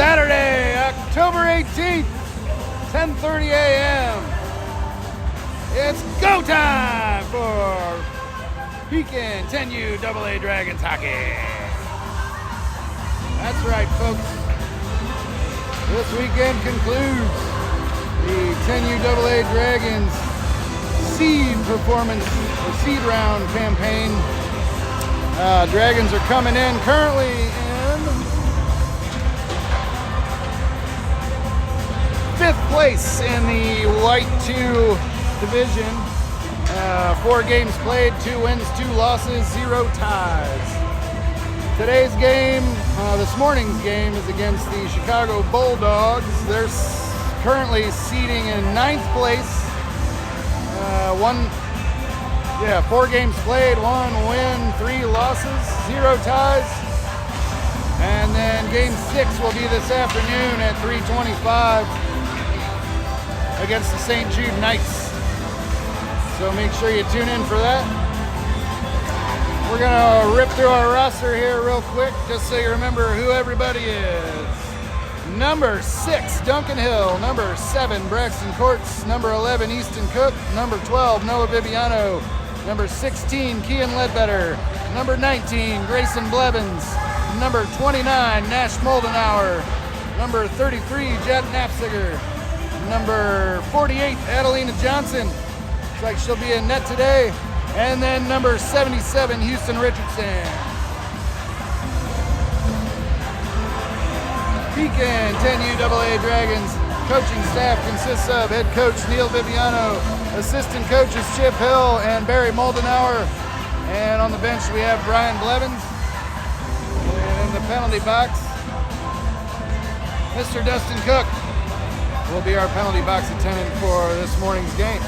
Saturday, October 18th, 10:30 a.m. It's go time for Pekin 10U AA Dragons hockey. That's right, folks. This weekend concludes the 10U AA Dragons seed performance, or seed round campaign. Dragons are coming in currently in 5th place in the White 2 division. 4 games played, 2 wins, 2 losses, 0 ties. Today's game, this morning's game, is against the Chicago Bulldogs. They're currently seeding in 9th place. 4 games played, 1 win, 3 losses, 0 ties. And then game 6 will be this afternoon at 3:25 against the St. Jude Knights. So make sure you tune in for that. We're gonna rip through our roster here real quick, just so you remember who everybody is. Number 6, Duncan Hill. Number 7, Braxton Courts. Number 11, Easton Cook. Number 12, Noah Viviano. Number 16, Kian Ledbetter. Number 19, Grayson Blevins. Number 29, Nash Moldenauer. Number 33, Jet Knapziger. Number 48, Adelina Johnson. Looks like she'll be in net today. And then number 77, Houston Richardson. Pekin 10U AA Dragons coaching staff consists of head coach Neil Viviano, assistant coaches Chip Hill and Barry Moldenauer, and on the bench we have Brian Blevins. And in the penalty box, Mr. Dustin Cook will be our penalty box attendant for this morning's game.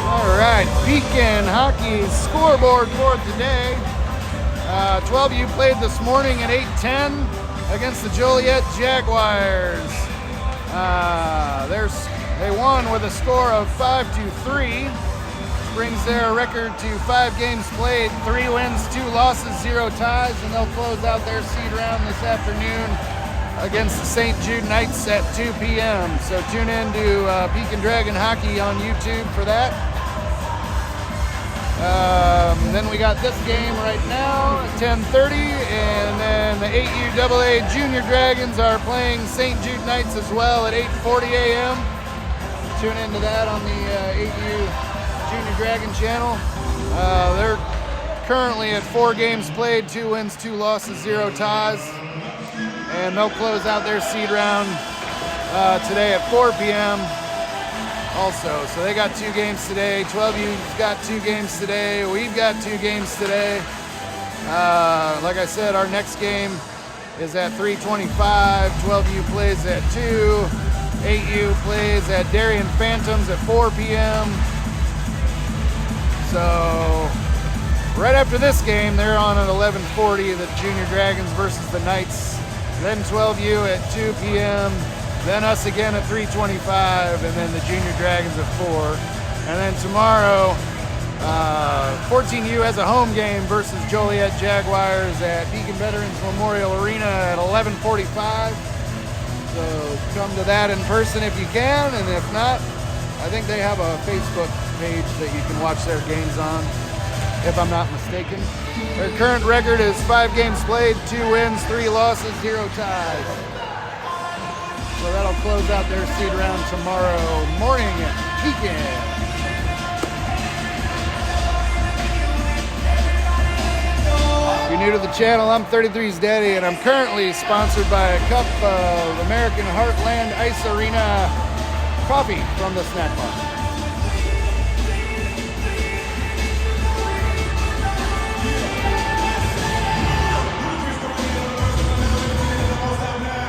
All right, Pekin hockey scoreboard for today. 12U played this morning at 8:10 against the Joliet Jaguars. They won with a score of 5-3, which brings their record to 5 games played, 3 wins, 2 losses, 0 ties, and they'll close out their seed round this afternoon against the St. Jude Knights at 2 p.m. So tune in to Pekin Dragon Hockey on YouTube for that. Then we got this game right now at 10:30, and then the 8U AA Junior Dragons are playing St. Jude Knights as well at 8:40 a.m. Tune into that on the 8U Junior Dragon channel. They're currently at 4 games played, 2 wins, 2 losses, 0 ties, and they'll close out their seed round today at 4 p.m. also. So they got 2 games today. 12U's got 2 games today. We've got 2 games today. Like I said, our next game is at 3:25. 12U plays at 2. 8U plays at Darien Phantoms at 4 p.m. So right after this game, they're on at 11:40, the Junior Dragons versus the Knights. Then 12U at 2 p.m. Then us again at 3:25, and then the Junior Dragons at 4. And then tomorrow, 14U has a home game versus Joliet Jaguars at Pekin Veterans Memorial Arena at 11:45. So come to that in person if you can, and if not, I think they have a Facebook page that you can watch their games on, if I'm not mistaken. Their current record is 5 games played, 2 wins, 3 losses, 0 ties. So that'll close out their seed round tomorrow morning at Pekin. If you're new to the channel, I'm 33's Daddy, and I'm currently sponsored by a cup of American Heartland Ice Arena coffee from the snack bar.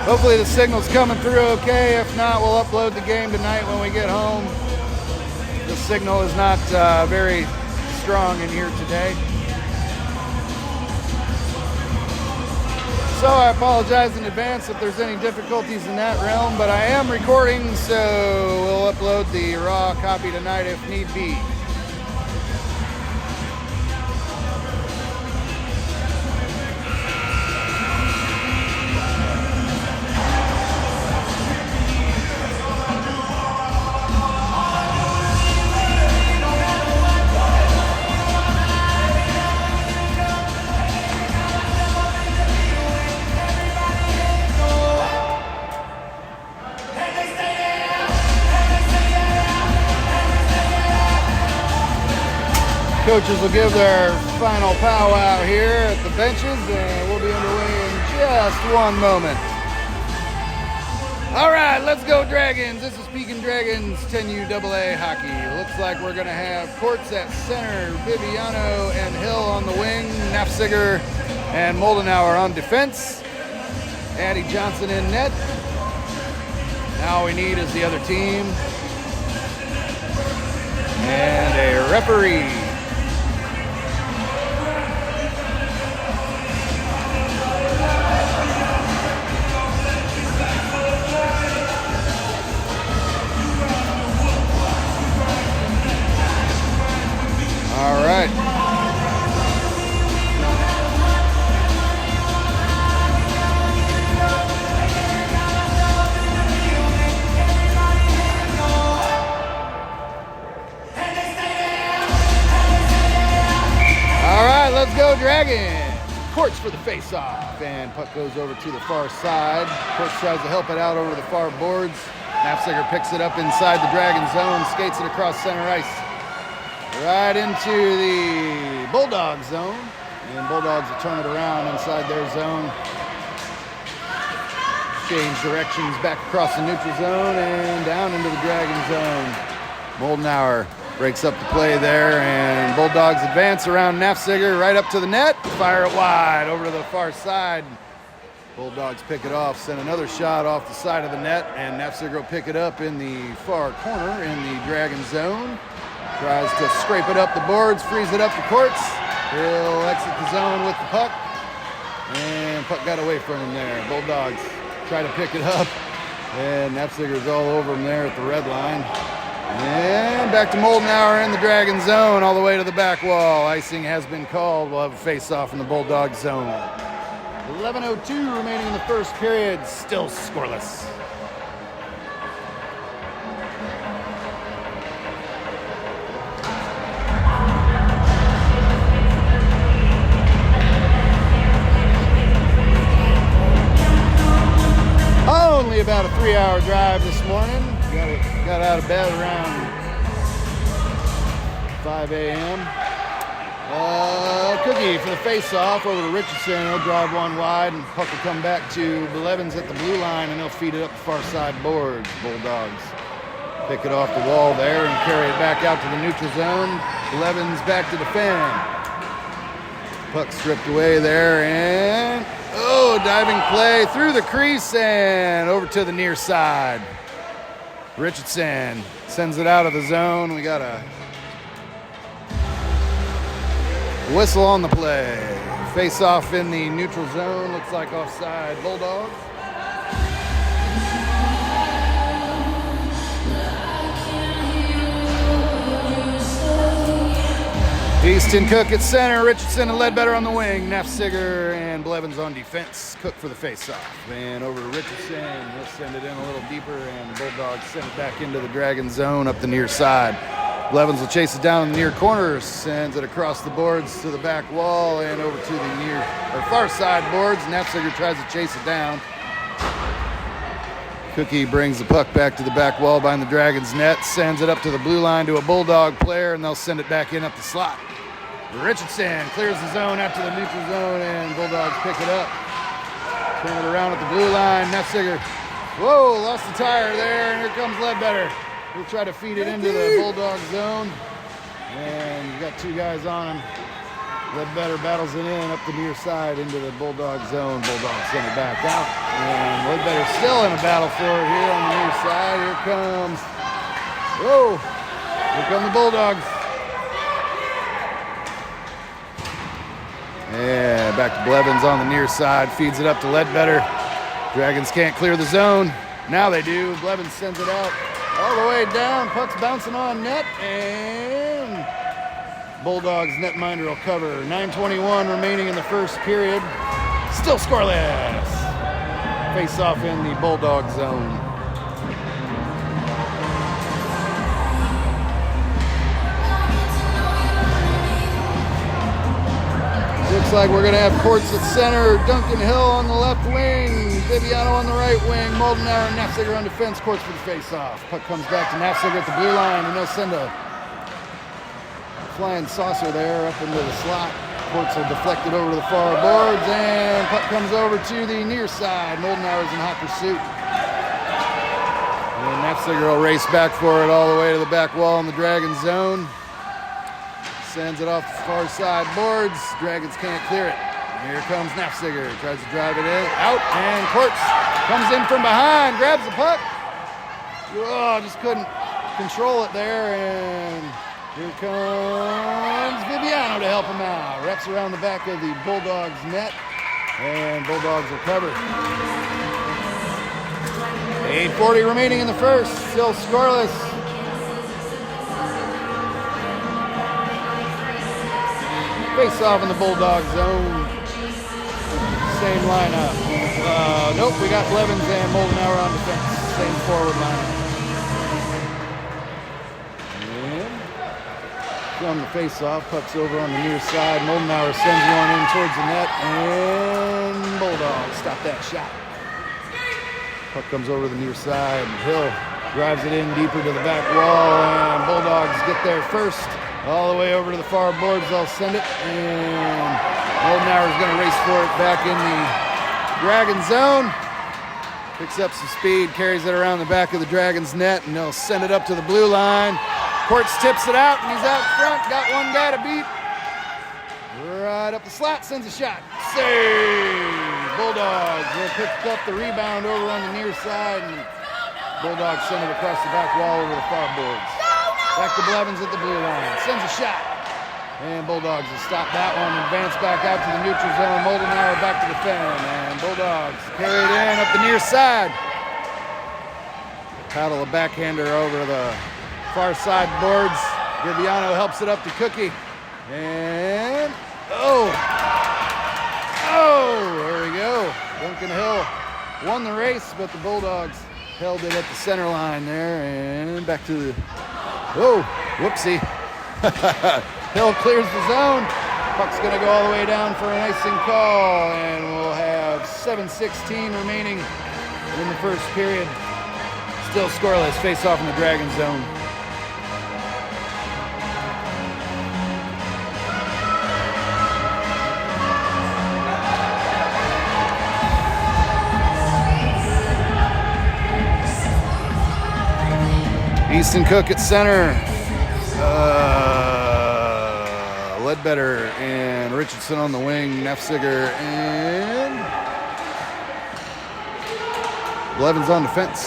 Hopefully the signal's coming through okay. If not, we'll upload the game tonight when we get home. The signal is not very strong in here today. So I apologize in advance if there's any difficulties in that realm, but I am recording, so we'll upload the raw copy tonight if need be. Coaches will give their final powwow here at the benches, and we'll be underway in just one moment. All right, let's go Dragons. This is Pekin Dragons 10U Hockey. Looks like we're going to have courts at center, Viviano and Hill on the wing, Nafziger and Moldenauer on defense, Addie Johnson in net. Now all we need is the other team and a referee. All right. All right, let's go Dragons. Courts for the face-off, and puck goes over to the far side. Courts tries to help it out over the far boards. Nafziger picks it up inside the Dragon zone, skates it across center ice. Right into the Bulldog zone, and Bulldogs will turn it around inside their zone. Change directions back across the neutral zone and down into the Dragon zone. Moldenauer breaks up the play there, and Bulldogs advance around Nafziger right up to the net. Fire it wide over to the far side. Bulldogs pick it off, send another shot off the side of the net, and Nafziger will pick it up in the far corner in the Dragon zone. Tries to scrape it up the boards, frees it up the courts. He'll exit the zone with the puck. And puck got away from him there. Bulldogs try to pick it up. And Nafziger's all over him there at the red line. And back to Moldenauer in the Dragon zone all the way to the back wall. Icing has been called. We'll have a face-off in the Bulldog zone. 11:02 remaining in the first period. Still scoreless. Only about a 3-hour drive this morning. Got out of bed around 5 a.m. Cookie for the face-off over to Richardson. He'll drive one wide, and puck will come back to Blevins at the blue line, and they'll feed it up the far side boards. Bulldogs pick it off the wall there and carry it back out to the neutral zone. Blevins back to defend. Puck stripped away there, and diving play through the crease and over to the near side. Richardson sends it out of the zone. We got a whistle on the play. Face off in the neutral zone. Looks like offside Bulldogs. Easton Cook at center, Richardson and Ledbetter on the wing, Nafziger and Blevins on defense. Cook for the face-off. And over to Richardson, he'll send it in a little deeper, and the Bulldogs send it back into the Dragon zone up the near side. Blevins will chase it down in the near corner, sends it across the boards to the back wall and over to the far side boards. Nafziger tries to chase it down. Cookie brings the puck back to the back wall behind the Dragons net, sends it up to the blue line to a Bulldog player, and they'll send it back in up the slot. Richardson clears the zone out to the neutral zone, and Bulldogs pick it up. Turn it around at the blue line. Nafziger, lost the tire there, and here comes Ledbetter. He'll try to feed it into the Bulldog zone, and you got two guys on him. Ledbetter battles it in up the near side into the Bulldog zone. Bulldogs send it back out, and Ledbetter's still in a battle for it here on the near side. Here come the Bulldogs. Yeah, back to Blevins on the near side, feeds it up to Ledbetter. Dragons can't clear the zone. Now they do. Blevins sends it out all the way down. Puck's bouncing on net, and Bulldogs netminder will cover. 9:21 remaining in the first period. Still scoreless. Face off in the Bulldog zone. Looks like we're going to have courts at center. Duncan Hill on the left wing. Viviano on the right wing. Moldenauer and Nafziger on defense. Courts for the face-off. Puck comes back to Nafziger at the blue line, and they'll send a flying saucer there up into the slot. Courts will deflect it over to the far boards, and puck comes over to the near side. Moldenauer's in hot pursuit. And Nafziger will race back for it all the way to the back wall in the Dragons zone. Sends it off the far side boards. Dragons can't clear it. Here comes Nafziger. Tries to drive it in. Out, and Courts comes in from behind. Grabs the puck. Oh, just couldn't control it there, and here comes Viviano to help him out. Wraps around the back of the Bulldogs net, and Bulldogs will cover. 8:40 remaining in the first, still scoreless. Face off in the Bulldog zone. Same lineup. Nope, we got Blevins and Moldenauer on defense. Same forward lineup. From the face-off, puck's over on the near side. Moldenauer sends one in towards the net, and Bulldogs stop that shot. Puck comes over to the near side. Hill drives it in deeper to the back wall, and Bulldogs get there first. All the way over to the far boards, they'll send it, and Moldenauer's going to race for it back in the Dragon zone. Picks up some speed, carries it around the back of the Dragons net, and they'll send it up to the blue line. Courts tips it out, and he's out front. Got one guy to beat. Right up the slot, sends a shot. Save! Bulldogs will pick up the rebound over on the near side, and Bulldogs send it across the back wall over the far boards. Back to Blevins at the blue line. Sends a shot. And Bulldogs will stop that one and advance back out to the neutral zone. Moldenauer back to defend, and Bulldogs carry it in up the near side. Paddle a backhander over the far side boards. Viviano helps it up to Cookie. And, there we go. Duncan Hill won the race, but the Bulldogs held it at the center line there. And back to the, whoopsie. Hill clears the zone. Puck's gonna go all the way down for an icing call, and we'll have 7:16 remaining in the first period. Still scoreless, face off in the Dragon zone. Easton Cook at center. Ledbetter and Richardson on the wing. Nafziger and Blevins on defense.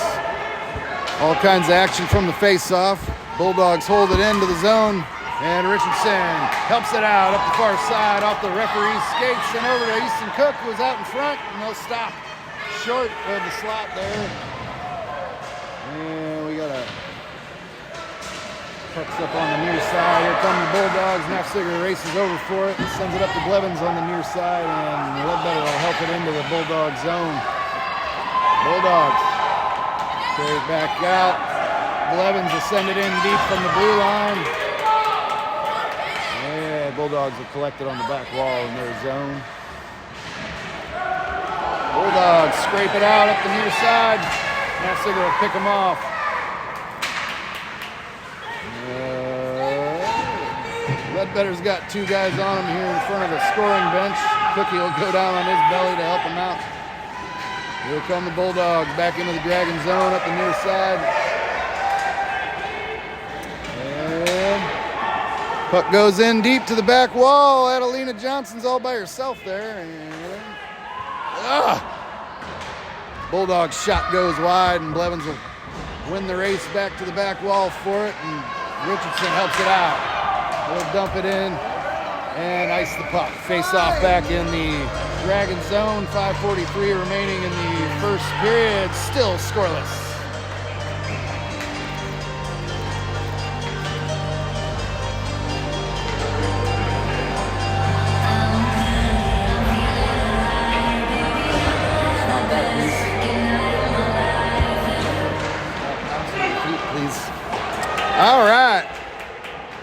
All kinds of action from the face-off. Bulldogs hold it into the zone, and Richardson helps it out up the far side off the referee's skates and over to Easton Cook, who was out in front, and they'll stop short of the slot there. And we got a puck's up on the near side. Here come the Bulldogs. Nafziger races over for it and sends it up to Blevins on the near side, and Ledbetter will help it into the Bulldog zone. Bulldogs carry it back out. Blevins will send it in deep from the blue line. Yeah, Bulldogs will collect it on the back wall in their zone. Bulldogs scrape it out up the near side. Nafziger will pick them off. Ledbetter's got two guys on him here in front of the scoring bench. Cookie will go down on his belly to help him out. Here come the Bulldogs back into the Dragon zone up the near side. And puck goes in deep to the back wall. Adelina Johnson's all by herself there. And Bulldogs shot goes wide, and Blevins will win the race back to the back wall for it, and Richardson helps it out. They'll dump it in and ice the puck. Face off back in the Dragon zone. 5:43 remaining in the first period. Still scoreless. Please. All right.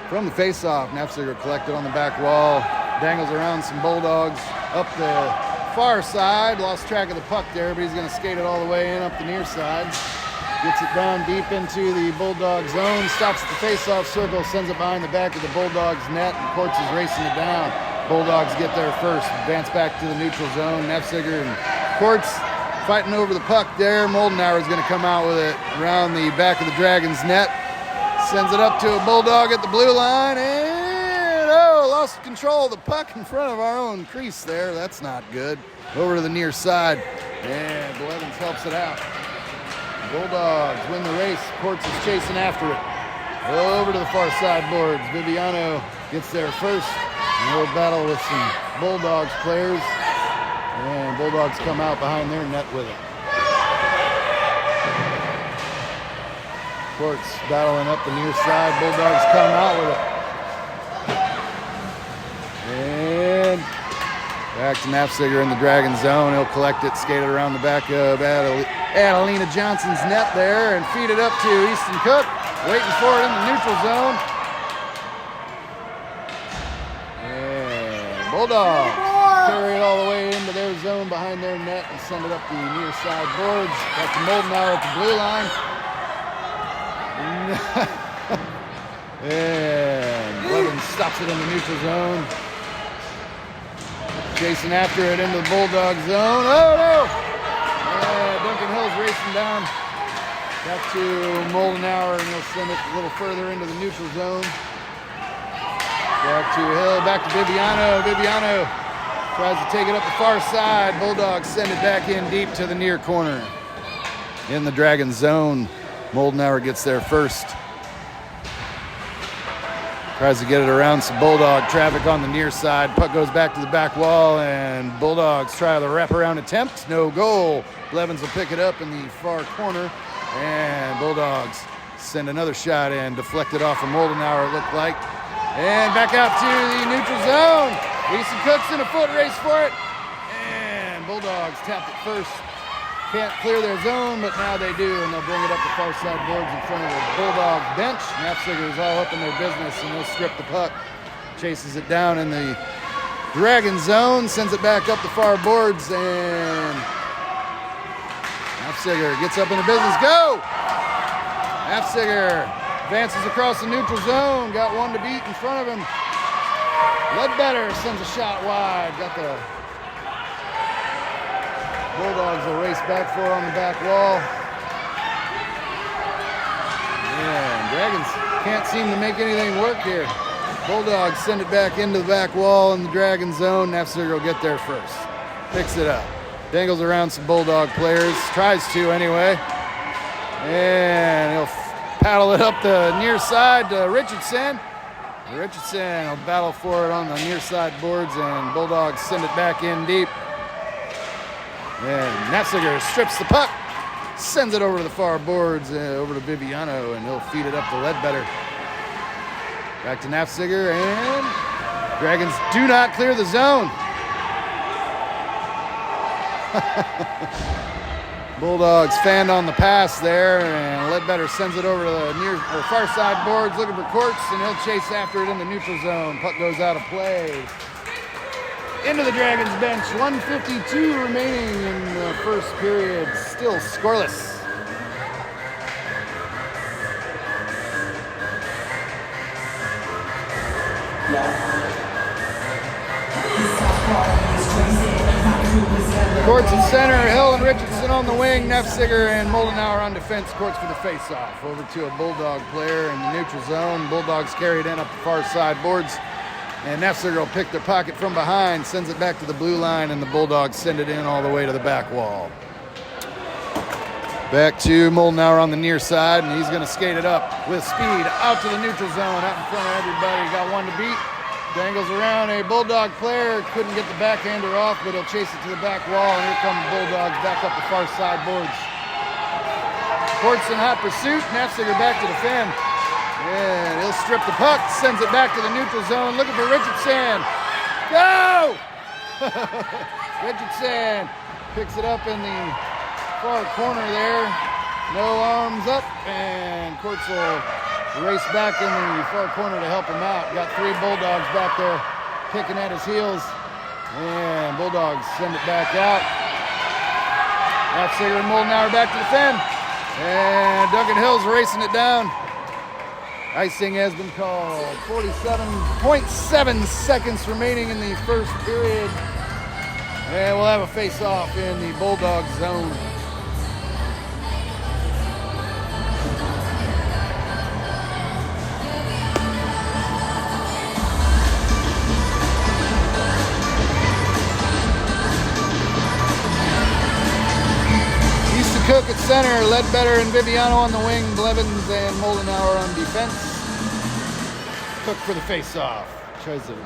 From the face-off, Nafziger collected on the back wall, dangles around some Bulldogs up the far side, lost track of the puck there, but he's going to skate it all the way in up the near side. Gets it down deep into the Bulldog zone, stops at the face-off circle, sends it behind the back of the Bulldogs net, and Courts is racing it down. Bulldogs get there first, advance back to the neutral zone. Nefziger and Courts fighting over the puck there. Moldenauer is going to come out with it around the back of the Dragons net. Sends it up to a Bulldog at the blue line, and lost control of the puck in front of our own crease there. That's not good. Over to the near side, and Blevins helps it out. Bulldogs win the race. Courts is chasing after it. Over to the far side boards. Viviano gets there first. And we'll battle with some Bulldogs players. And Bulldogs come out behind their net with it. Courts battling up the near side. Bulldogs come out with it. And back to Nafziger in the Dragon zone. He'll collect it, skate it around the back of Adelina Johnson's net there, and feed it up to Easton Cook. Waiting for it in the neutral zone. And Bulldogs carry it all the way into their zone behind their net and send it up the near side boards. Back to Moldenauer at the blue line. And Blevins stops it in the neutral zone. Chasing after it into the Bulldog zone. Oh no! Duncan Hill's racing down. Back to Moldenauer, and he'll send it a little further into the neutral zone. Back to Hill, back to Viviano. Viviano tries to take it up the far side. Bulldogs send it back in deep to the near corner. In the Dragon zone, Moldenauer gets there first. Tries to get it around some Bulldog traffic on the near side. Puck goes back to the back wall, and Bulldogs try the wraparound attempt. No goal. Blevins will pick it up in the far corner, and Bulldogs send another shot in. Deflected off of Moldenauer, it looked like. And back out to the neutral zone. Easton Cook's in a foot race for it. And Bulldogs tapped it first. Can't clear their zone, but now they do, and they'll bring it up the far side boards in front of the Bulldog bench. Nafziger is all up in their business, and they'll strip the puck. Chases it down in the Dragon zone, sends it back up the far boards, and Nafziger gets up in the business. Go! Nafziger advances across the neutral zone, got one to beat in front of him. Ledbetter sends a shot wide, got the Bulldogs will race back for it on the back wall. Yeah, Dragons can't seem to make anything work here. Bulldogs send it back into the back wall in the Dragon zone. Nafziger will get there first. Picks it up. Dangles around some Bulldog players. Tries to anyway. And he'll paddle it up the near side to Richardson. Richardson will battle for it on the near side boards, and Bulldogs send it back in deep. And Nafziger strips the puck, sends it over to the far boards, over to Viviano, and he'll feed it up to Ledbetter. Back to Nafziger, and Dragons do not clear the zone. Bulldogs fanned on the pass there, and Ledbetter sends it over to the near or far side boards, looking for Courts, and he'll chase after it in the neutral zone. Puck goes out of play. Into the Dragons bench, 1:52 remaining in the first period, still scoreless. Courts in center, Hill and Richardson on the wing, Nefziger and Moldenauer on defense. Courts for the face-off. Over to a Bulldog player in the neutral zone. Bulldogs carry it in up the far side boards. And Nefziger will pick their pocket from behind, sends it back to the blue line, and the Bulldogs send it in all the way to the back wall. Back to Moldenauer on the near side, and he's going to skate it up with speed out to the neutral zone, out in front of everybody. Got one to beat. Dangles around a Bulldog player. Couldn't get the backhander off, but he'll chase it to the back wall, and here come the Bulldogs back up the far side boards. Courts in hot pursuit. Nafziger back to defend. And he'll strip the puck, sends it back to the neutral zone, looking for Richardson. Go! Richardson picks it up in the far corner there. No arms up, and Courts will race back in the far corner to help him out. Got three Bulldogs back there picking at his heels. And Bulldogs send it back out. Nafziger and Moldenauer back to defend. And Duncan Hill's racing it down. Icing has been called. 47.7 seconds remaining in the first period. And we'll have a face-off in the Bulldogs zone. Cook at center, Ledbetter and Viviano on the wing, Blevins and Moldenauer on defense. Cook for the face-off. Tries to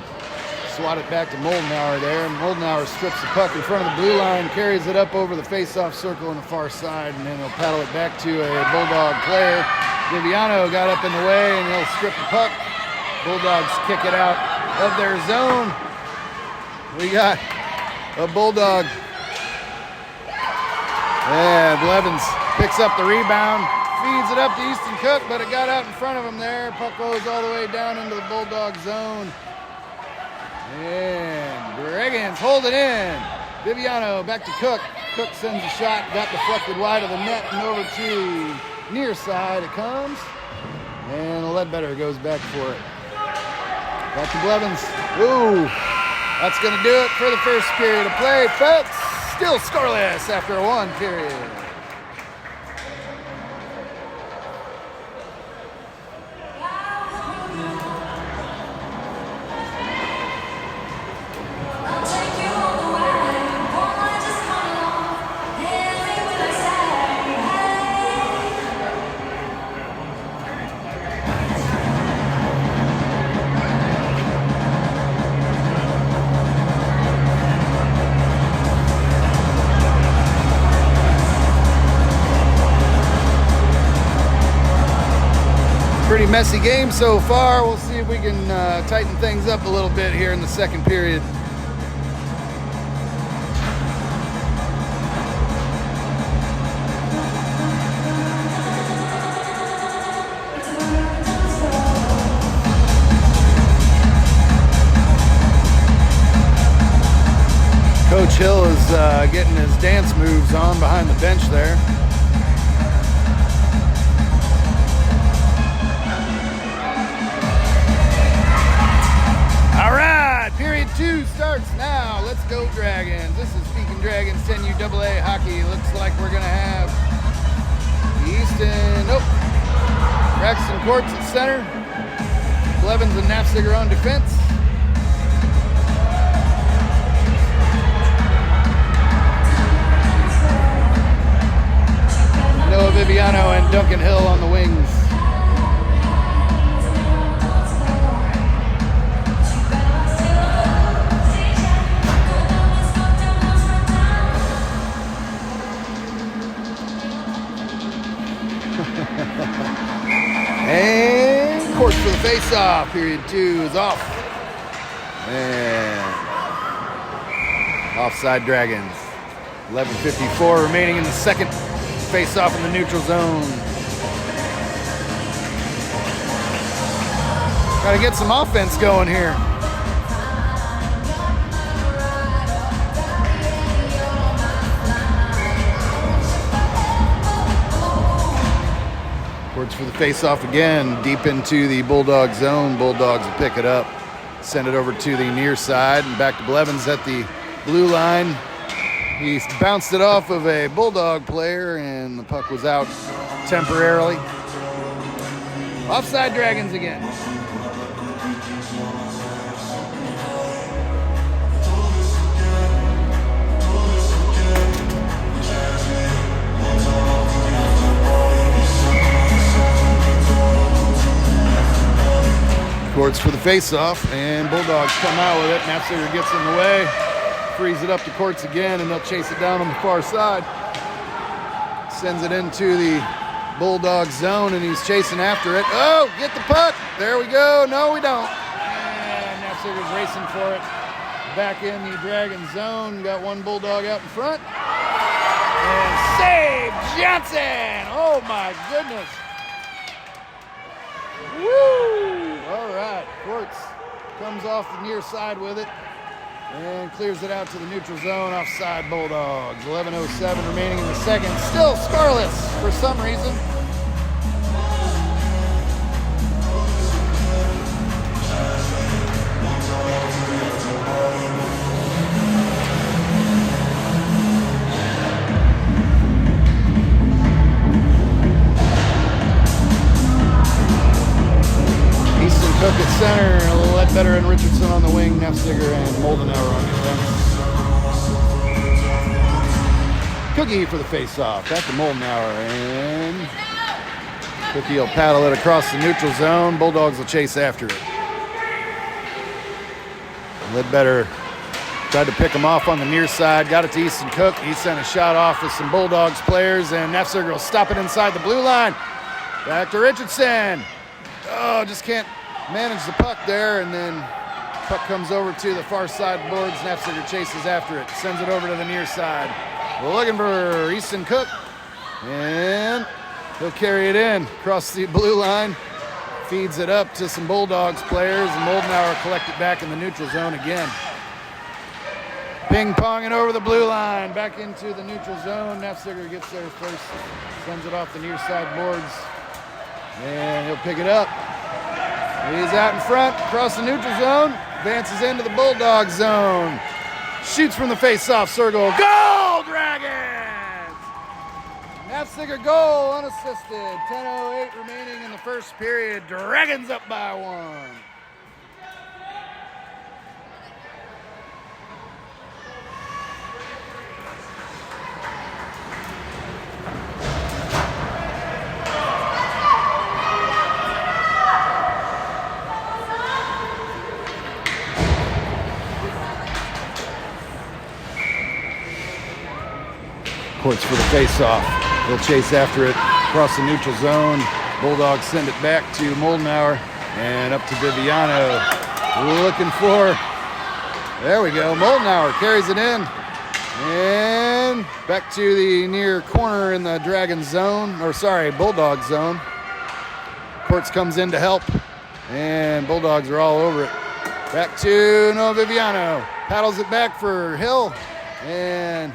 swat it back to Moldenauer there, and Moldenauer strips the puck in front of the blue line, carries it up over the face-off circle on the far side, and then he'll paddle it back to a Bulldog player. Viviano got up in the way, and he'll strip the puck. Bulldogs kick it out of their zone. We got a Bulldog. Yeah, Blevins picks up the rebound, feeds it up to Easton Cook, but it got out in front of him there. Puck goes all the way down into the Bulldog zone. And Dragons hold it in. Viviano back to Cook. Cook sends a shot, got deflected wide of the net and over to near side it comes. And Ledbetter goes back for it. Back to Blevins. Ooh, that's going to do it for the first period of play, folks. Still scoreless after one period. Pretty messy game so far. We'll see if we can tighten things up a little bit here in the second period. Coach Hill is getting his dance moves on behind the bench there. Period 2 starts now. Let's go Dragons. This is Pekin Dragons 10U Hockey. Looks like we're going to have Easton, Braxton Courts at center. Blevins and Nafziger on defense. Noah Viviano and Duncan Hill on the wings. And Courts for the face-off. Period 2 is off. And offside Dragons. 11:54 remaining in the second. Face-off in the neutral zone. Got to get some offense going here. Courts for the face-off again, deep into the Bulldog zone. Bulldogs will pick it up, send it over to the near side, and back to Blevins at the blue line. He bounced it off of a Bulldog player, and the puck was out temporarily. Offside Dragons again. Courts for the face-off, and Bulldogs come out with it. Nafziger gets in the way, frees it up to Courts again, and they'll chase it down on the far side. Sends it into the Bulldog zone, and he's chasing after it. Oh, get the puck. There we go. No, we don't. And Nafziger's racing for it. Back in the Dragon zone. Got one Bulldog out in front. And save Johnson. Oh, my goodness. Woo! All right, Courts comes off the near side with it. And clears it out to the neutral zone, offside Bulldogs. 11:07 remaining in the second. Still scoreless for some reason. Cook at center, Ledbetter and Richardson on the wing, Nefziger and Moldenauer on defense. Cookie for the face-off, back to Moldenauer, and Cookie will paddle it across the neutral zone. Bulldogs will chase after it. Ledbetter tried to pick him off on the near side, got it to Easton Cook. He sent a shot off with some Bulldogs players, and Nefziger will stop it inside the blue line. Back to Richardson. Oh, just can't manage the puck there, and then puck comes over to the far side boards. Nefziger chases after it, sends it over to the near side. We're looking for Easton Cook, and he'll carry it in across the blue line, feeds it up to some Bulldogs players, and Moldenauer collect it back in the neutral zone again. Ping-ponging over the blue line, back into the neutral zone. Nefziger gets there first, sends it off the near side boards, and he'll pick it up. He's out in front, across the neutral zone, advances into the Bulldog zone. Shoots from the face-off circle. Goal, Dragons! Nefziger goal, unassisted. 10:08 remaining in the first period. Dragons up by 1. Courts for the face-off. He'll chase after it across the neutral zone. Bulldogs send it back to Moldenauer and up to Viviano. Looking for, there we go. Moldenauer carries it in and back to the near corner in the Dragon zone, or sorry, Bulldog zone. Courts comes in to help, and Bulldogs are all over it. Back to Noah Viviano. Paddles it back for Hill, and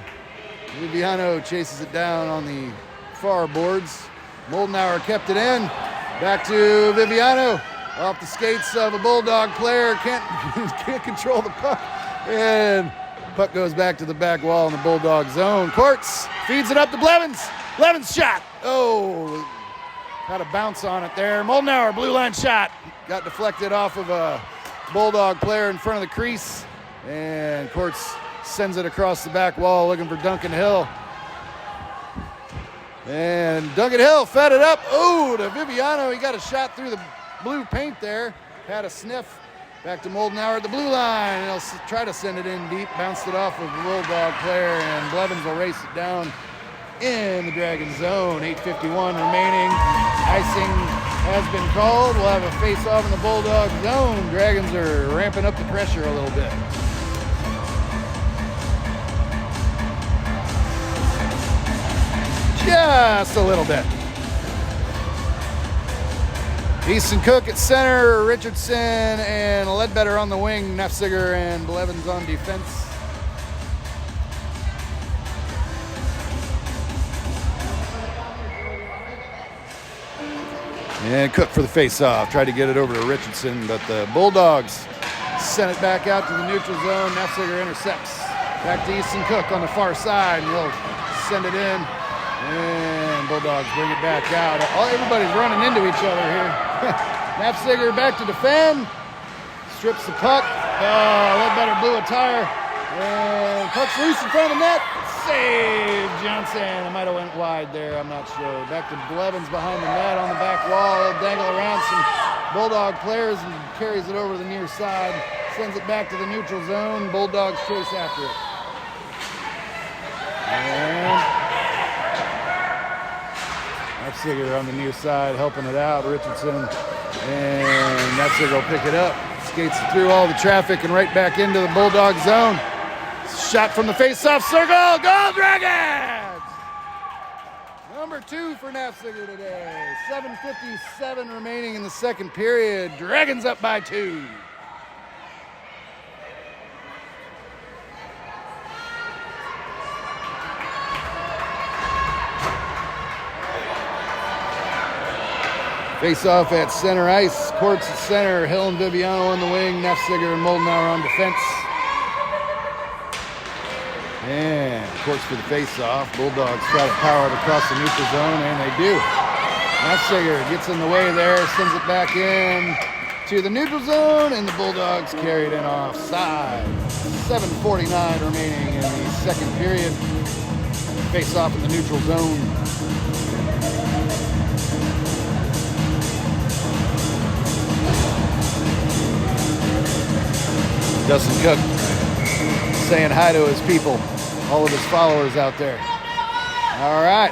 Viviano chases it down on the far boards. Moldenauer kept it in. Back to Viviano. Off the skates of a Bulldog player. Can't control the puck. And puck goes back to the back wall in the Bulldog zone. Courts feeds it up to Blevins. Blevins shot. Oh, got a bounce on it there. Moldenauer, blue line shot. Got deflected off of a Bulldog player in front of the crease. And Courts sends it across the back wall looking for Duncan Hill. And Duncan Hill fed it up. Oh, to Viviano. He got a shot through the blue paint there. Had a sniff. Back to Moldenauer at the blue line. And he'll try to send it in deep. Bounced it off of the Bulldog player, and Blevins will race it down in the Dragon zone. 8:51 remaining. Icing has been called. We'll have a face-off in the Bulldog zone. Dragons are ramping up the pressure a little bit. Just a little bit. Easton Cook at center, Richardson and Ledbetter on the wing, Nefziger and Blevins on defense. And Cook for the face-off. Tried to get it over to Richardson, but the Bulldogs sent it back out to the neutral zone. Nefziger intercepts. Back to Easton Cook on the far side, and he'll send it in. And Bulldogs bring it back out. Everybody's running into each other here. Nefziger back to defend. Strips the puck. Ledbetter blew a tire. And puck's loose in front of the net. Save Johnson. It might have went wide there. I'm not sure. Back to Blevins behind the net on the back wall. He'll dangle around some Bulldog players and carries it over to the near side. Sends it back to the neutral zone. Bulldogs chase after it. And Nefziger on the near side helping it out. Richardson and Nefziger will pick it up. Skates through all the traffic and right back into the Bulldog zone. Shot from the face-off circle. Goal, Dragons! Number 2 for Nefziger today. 7:57 remaining in the second period. Dragons up by 2. Face off at center ice. Courts at center. Hill and Viviano on the wing. Nefziger and Moldenauer on defense. And Courts for the face off. Bulldogs try to power it across the neutral zone, and they do. Nefziger gets in the way there, sends it back in to the neutral zone, and the Bulldogs carry it in offside. 7:49 remaining in the second period. Face off in the neutral zone. Dustin Cook saying hi to his people, all of his followers out there. All right,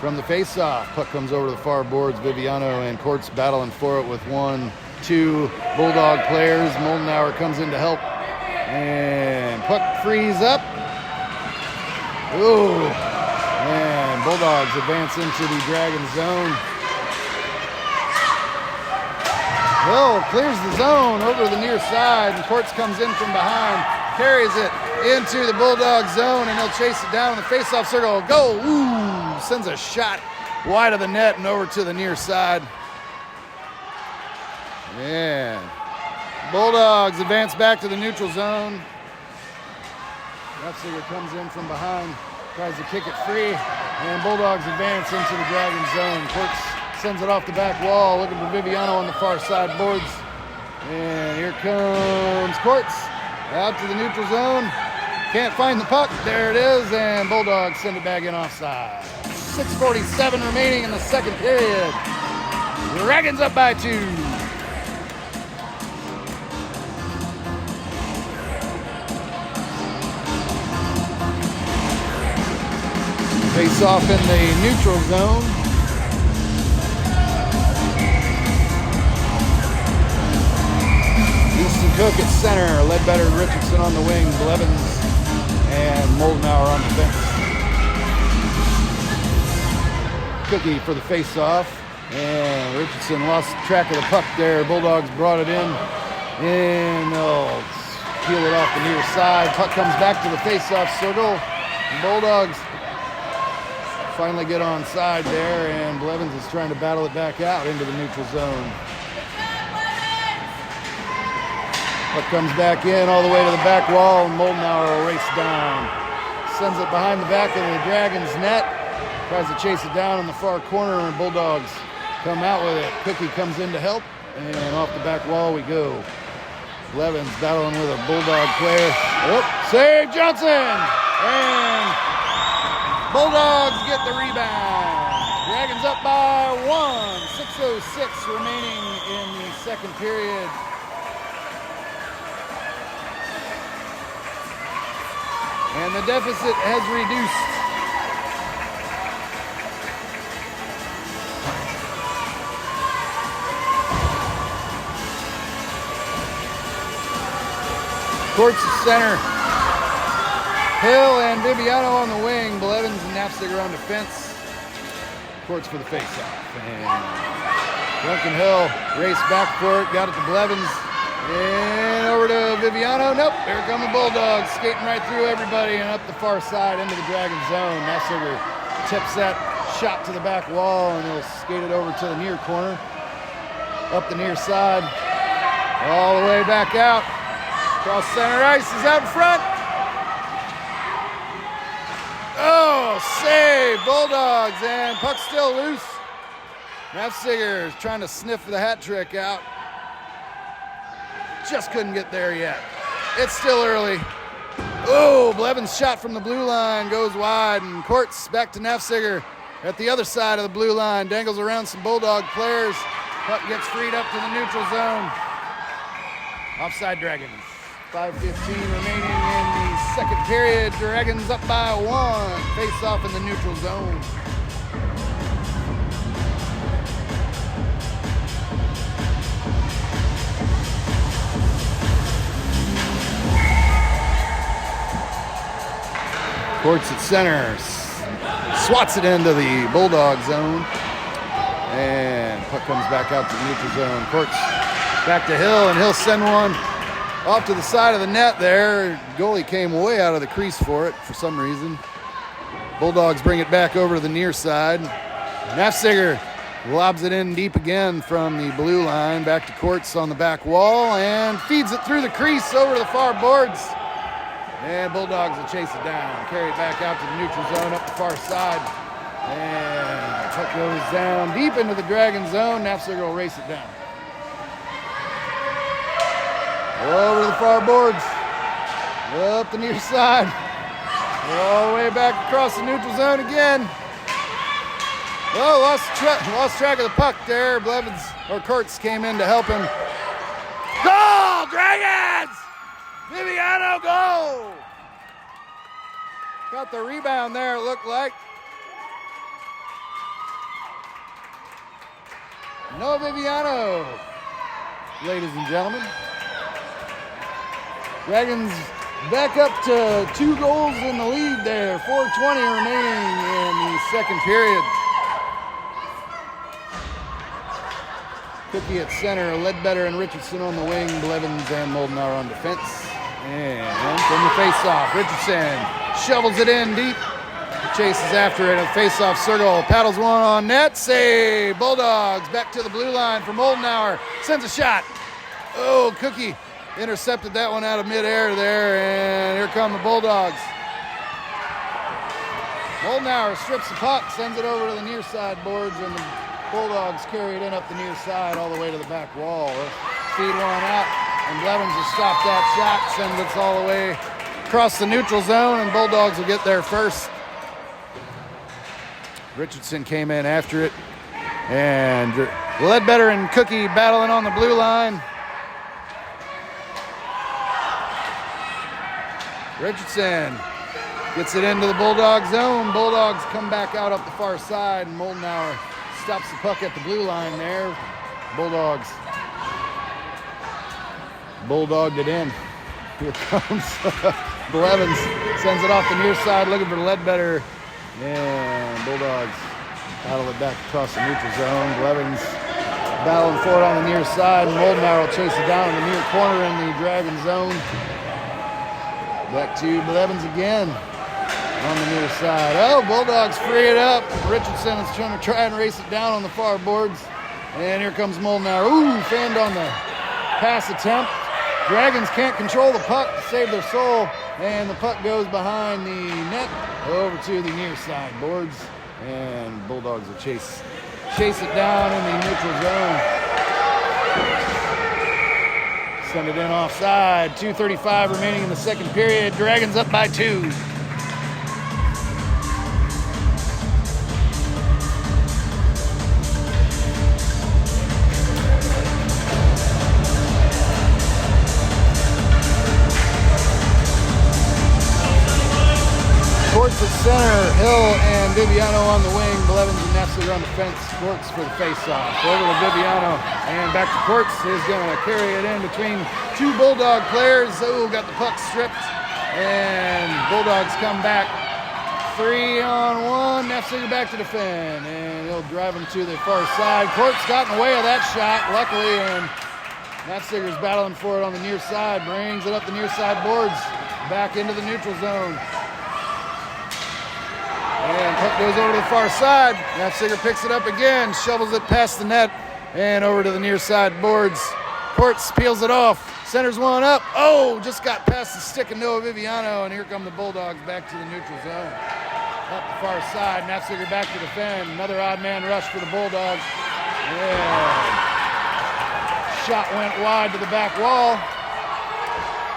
from the face-off, puck comes over to the far boards. Viviano and Courts battling for it with 1-2 Bulldog players. Moldenauer comes in to help, and puck frees up. Ooh, and Bulldogs advance into the Dragon zone. Hill clears the zone over the near side, and Courts comes in from behind, carries it into the Bulldog zone, and he'll chase it down in the face-off circle. Go! Ooh! Sends a shot wide of the net and over to the near side. Yeah. Bulldogs advance back to the neutral zone. Nefziger comes in from behind, tries to kick it free, and Bulldogs advance into the Dragon zone. Courts sends it off the back wall, looking for Viviano on the far side boards. And here comes Courts out to the neutral zone. Can't find the puck. There it is, and Bulldogs send it back in offside. 6:47 remaining in the second period. Dragons up by 2. Face off in the neutral zone. Cook at center, Ledbetter, Richardson on the wing, Blevins and Moldenauer on defense. Cookie for the face-off, and Richardson lost track of the puck there. Bulldogs brought it in, and they'll peel it off the near side. Puck comes back to the face-off circle. The Bulldogs finally get on side there, and Blevins is trying to battle it back out into the neutral zone. Puck comes back in all the way to the back wall, and Moldenauer will race down. Sends it behind the back of the Dragons net. Tries to chase it down in the far corner, and Bulldogs come out with it. Cookie comes in to help, and off the back wall we go. Blevins battling with a Bulldog player. Oh, save Johnson! And Bulldogs get the rebound. Dragons up by 1. 6:06 remaining in the second period. And the deficit has reduced. Courts center. Hill and Viviano on the wing. Blevins and Nefziger on defense. Courts for the face-off. And Duncan Hill raced back for it. Got it to Blevins. And over to Viviano. Nope, here come the Bulldogs skating right through everybody and up the far side into the Dragon zone. Nefziger tips that shot to the back wall, and he'll skate it over to the near corner. Up the near side. All the way back out. Cross center ice is out in front. Oh, save, Bulldogs, and puck's still loose. Nefziger is trying to sniff the hat trick out. Just couldn't get there yet. It's still early. Oh, Blevins' shot from the blue line goes wide, and Courts back to Nefziger at the other side of the blue line. Dangles around some Bulldog players. Puck gets freed up to the neutral zone. Offside Dragons. 5:15 remaining in the second period. Dragons up by 1. Face off in the neutral zone. Courts at center, swats it into the Bulldog zone, and puck comes back out to the neutral zone. Courts back to Hill, and he'll send one off to the side of the net there. Goalie came way out of the crease for it for some reason. Bulldogs bring it back over to the near side. Nefziger Lobs it in deep again from the blue line, back to Courts on the back wall, and feeds it through the crease over to the far boards. And Bulldogs will chase it down, carry it back out to the neutral zone up the far side. And the puck goes down deep into the Dragon zone. Nafziger will race it down. Over to the far boards, up the near side, all the way back across the neutral zone again. Oh, lost track of the puck there. Blevins, or Kurtz, came in to help him. Goal, Dragons! Viviano, goal! Got the rebound there, it looked like. Noah Viviano, ladies and gentlemen. Dragons back up to 2 goals in the lead there. 4:20 remaining in the second period. Cookie at center, Ledbetter and Richardson on the wing, Blevins and Moldenauer on defense. And from the face-off, Richardson shovels it in deep. Chases after it, a face-off circle, paddles one on net, save. Bulldogs back to the blue line for Moldenauer, sends a shot. Oh, Cookie intercepted that one out of midair there, and here come the Bulldogs. Moldenauer strips the puck, sends it over to the near side boards, and the Bulldogs carry it in up the near side all the way to the back wall. Feed one out, and Blevins will stop that shot, sends it all the way across the neutral zone, and Bulldogs will get there first. Richardson came in after it, and Ledbetter and Cookie battling on the blue line. Richardson gets it into the Bulldog zone. Bulldogs come back out up the far side, and Moldenauer stops the puck at the blue line there. Bulldogs bulldogged it in. Here comes Blevins, sends it off the near side, looking for Ledbetter. And Bulldogs battle it back across the neutral zone. Blevins battling for it on the near side, and Moldenauer will chase it down in the near corner in the Dragon zone. Back to Blevins again on the near side. Oh, Bulldogs free it up. Richardson is trying to try and race it down on the far boards. And here comes Moldenauer. Ooh, fanned on the pass attempt. Dragons can't control the puck to save their soul. And the puck goes behind the net over to the near side boards. And Bulldogs will chase it down in the neutral zone. Send it in offside. 2:35 remaining in the second period. Dragons up by 2. Courts at center, Hill and Viviano on the wing, Blevins and Nafziger on defense. Courts for the face-off. Over to Viviano and back to Courts. He's going to carry it in between 2 Bulldog players. Oh, got the puck stripped, and Bulldogs come back 3-on-1. Nafziger back to defend, and he'll drive him to the far side. Courts got in the way of that shot, luckily, and Nafziger's battling for it on the near side. Brings it up the near side boards, back into the neutral zone. And puck goes over to the far side. Nafziger picks it up again, shovels it past the net, and over to the near side boards. Courts peels it off, centers one up. Oh, just got past the stick of Noah Viviano, and here come the Bulldogs back to the neutral zone. Up the far side, Nafziger back to defend. Another odd man rush for the Bulldogs. Yeah. Shot went wide to the back wall.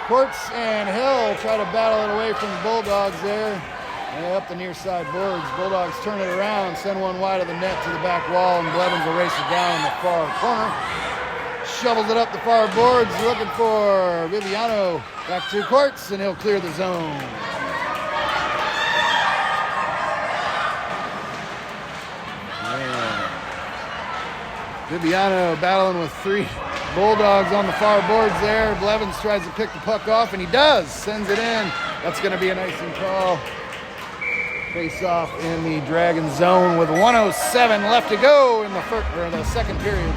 Courts and Hill try to battle it away from the Bulldogs there. And up the near side boards. Bulldogs turn it around, send one wide of the net to the back wall, and Blevins will race it down in the far corner. Shovels it up the far boards, looking for Viviano. Back to Courts, and he'll clear the zone. Yeah. Viviano battling with 3 Bulldogs on the far boards there. Blevins tries to pick the puck off, and he does. Sends it in. That's going to be an icing call. Face-off in the Dragon zone with 1:07 left to go in the second period.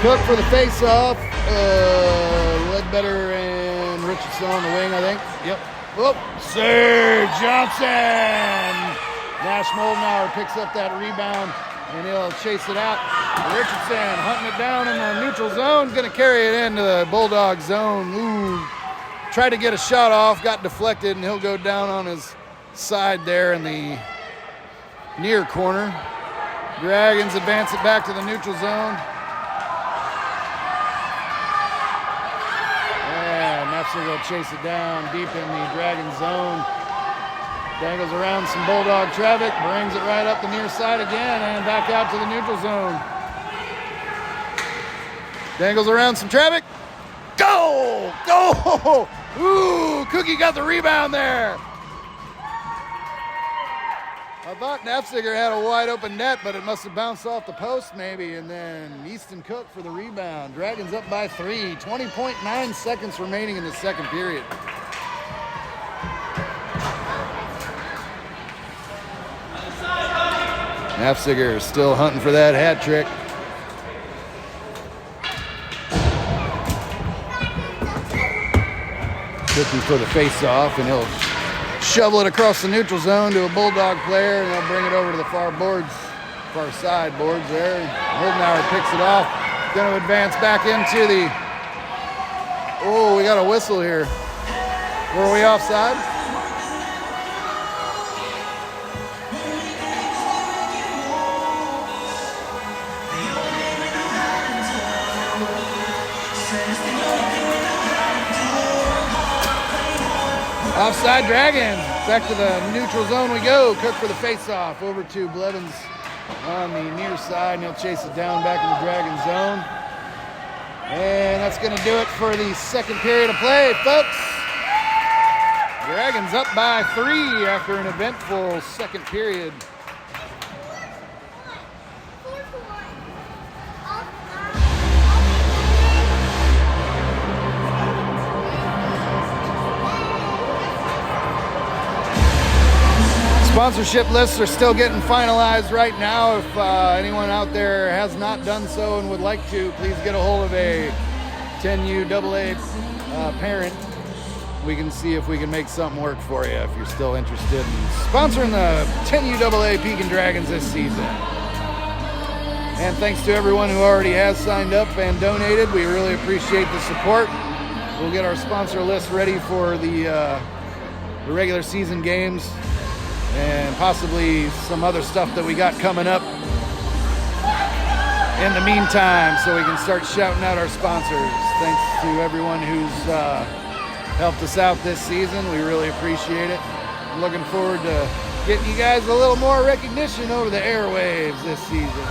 Cook for the face-off. Ledbetter and Richardson on the wing, I think. Yep. Whoop. Sir Johnson. Nash Moldenauer picks up that rebound, and he'll chase it out. Richardson hunting it down in the neutral zone. Going to carry it into the Bulldog zone. Ooh. Tried to get a shot off, got deflected, and he'll go down on his side there in the near corner. Dragons advance it back to the neutral zone. Nafziger will chase it down deep in the Dragon zone. Dangles around some Bulldog traffic, brings it right up the near side again, and back out to the neutral zone. Dangles around some traffic. Goal! Goal! Ooh, Cookie got the rebound there. I thought Nafziger had a wide open net, but it must have bounced off the post maybe, and then Easton Cook for the rebound. Dragons up by 3, 20.9 seconds remaining in the second period. Nafziger still hunting for that hat trick. Cookie for the face-off, and he'll shovel it across the neutral zone to a Bulldog player, and they'll bring it over to the far side boards there. Moldenauer picks it off. Going to advance back into the... Oh, we got a whistle here. Were we offside? Offside Dragons. Back to the neutral zone we go. Cook for the face-off. Over to Blevins on the near side, and he'll chase it down back in the Dragon zone. And that's going to do it for the second period of play, folks. Dragons up by 3 after an eventful second period. Sponsorship lists are still getting finalized right now. If anyone out there has not done so and would like to, please get a hold of a 10UAA parent. We can see if we can make something work for you if you're still interested in sponsoring the 10UAA Pekin Dragons this season. And thanks to everyone who already has signed up and donated. We really appreciate the support. We'll get our sponsor list ready for the regular season games, and possibly some other stuff that we got coming up in the meantime, so we can start shouting out our sponsors. Thanks to everyone who's helped us out this season. We really appreciate it. I'm looking forward to getting you guys a little more recognition over the airwaves this season.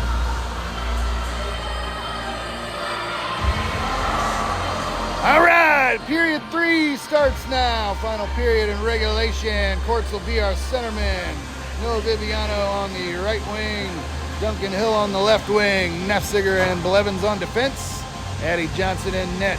All right, period 3 starts now. Final period in regulation. Courts will be our centerman. Noah Viviano on the right wing. Duncan Hill on the left wing. Nafziger and Blevins on defense. Addie Johnson in net.